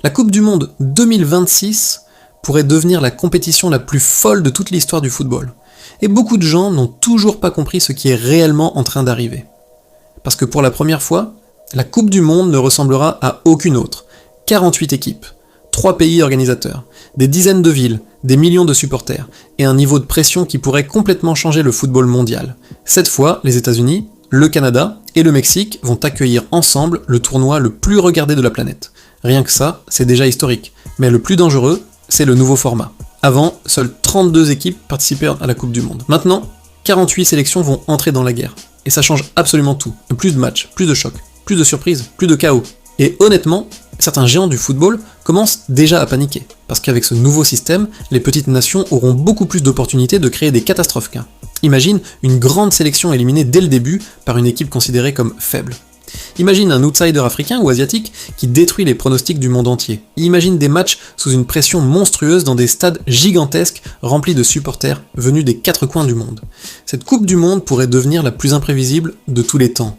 La Coupe du Monde 2026 pourrait devenir la compétition la plus folle de toute l'histoire du football. Et beaucoup de gens n'ont toujours pas compris ce qui est réellement en train d'arriver. Parce que pour la première fois, la Coupe du Monde ne ressemblera à aucune autre. 48 équipes, 3 pays organisateurs, des dizaines de villes, des millions de supporters, et un niveau de pression qui pourrait complètement changer le football mondial. Cette fois, les États-Unis, le Canada et le Mexique vont accueillir ensemble le tournoi le plus regardé de la planète. Rien que ça, c'est déjà historique. Mais le plus dangereux, c'est le nouveau format. Avant, seules 32 équipes participaient à la Coupe du Monde. Maintenant, 48 sélections vont entrer dans la guerre. Et ça change absolument tout. Plus de matchs, plus de chocs, plus de surprises, plus de chaos. Et honnêtement, certains géants du football commencent déjà à paniquer. Parce qu'avec ce nouveau système, les petites nations auront beaucoup plus d'opportunités de créer des catastrophes qu'un. Imagine une grande sélection éliminée dès le début par une équipe considérée comme faible. Imagine un outsider africain ou asiatique qui détruit les pronostics du monde entier. Imagine des matchs sous une pression monstrueuse dans des stades gigantesques remplis de supporters venus des 4 coins du monde. Cette Coupe du Monde pourrait devenir la plus imprévisible de tous les temps.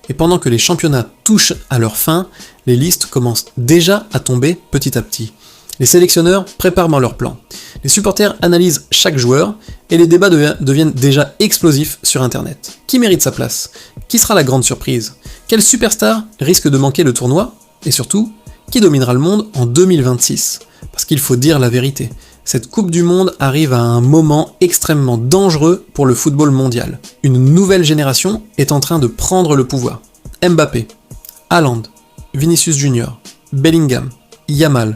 Et pendant que les championnats touchent à leur fin, les listes commencent déjà à tomber petit à petit. Les sélectionneurs préparent leurs plans. Les supporters analysent chaque joueur et les débats deviennent déjà explosifs sur internet. Qui mérite sa place? Qui sera la grande surprise? Quel superstar risque de manquer le tournoi? Et surtout, qui dominera le monde en 2026? Parce qu'il faut dire la vérité, cette Coupe du Monde arrive à un moment extrêmement dangereux pour le football mondial. Une nouvelle génération est en train de prendre le pouvoir. Mbappé, Haaland, Vinicius Junior, Bellingham, Yamal.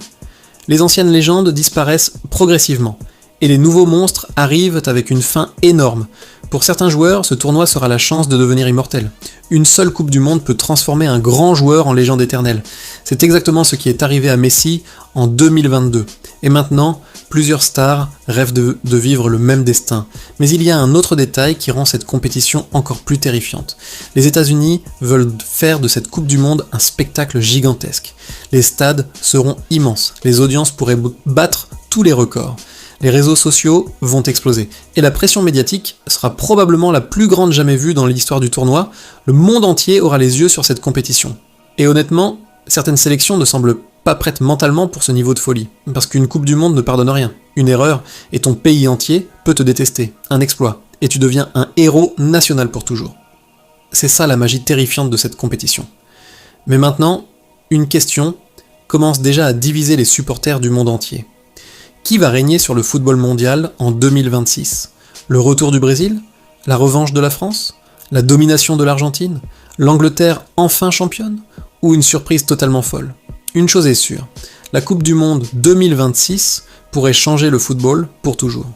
Les anciennes légendes disparaissent progressivement, et les nouveaux monstres arrivent avec une fin énorme. Pour certains joueurs, ce tournoi sera la chance de devenir immortel. Une seule Coupe du Monde peut transformer un grand joueur en légende éternelle. C'est exactement ce qui est arrivé à Messi en 2022. Et maintenant, plusieurs stars rêvent de vivre le même destin. Mais il y a un autre détail qui rend cette compétition encore plus terrifiante. Les États-Unis veulent faire de cette Coupe du Monde un spectacle gigantesque. Les stades seront immenses, les audiences pourraient battre tous les records. Les réseaux sociaux vont exploser, et la pression médiatique sera probablement la plus grande jamais vue dans l'histoire du tournoi. Le monde entier aura les yeux sur cette compétition. Et honnêtement, certaines sélections ne semblent pas prêtes mentalement pour ce niveau de folie, parce qu'une Coupe du Monde ne pardonne rien. Une erreur, et ton pays entier peut te détester, un exploit, et tu deviens un héros national pour toujours. C'est ça la magie terrifiante de cette compétition. Mais maintenant, une question commence déjà à diviser les supporters du monde entier. Qui va régner sur le football mondial en 2026? Le retour du Brésil? La revanche de la France? La domination de l'Argentine? L'Angleterre enfin championne? Ou une surprise totalement folle? Une chose est sûre, la Coupe du Monde 2026 pourrait changer le football pour toujours.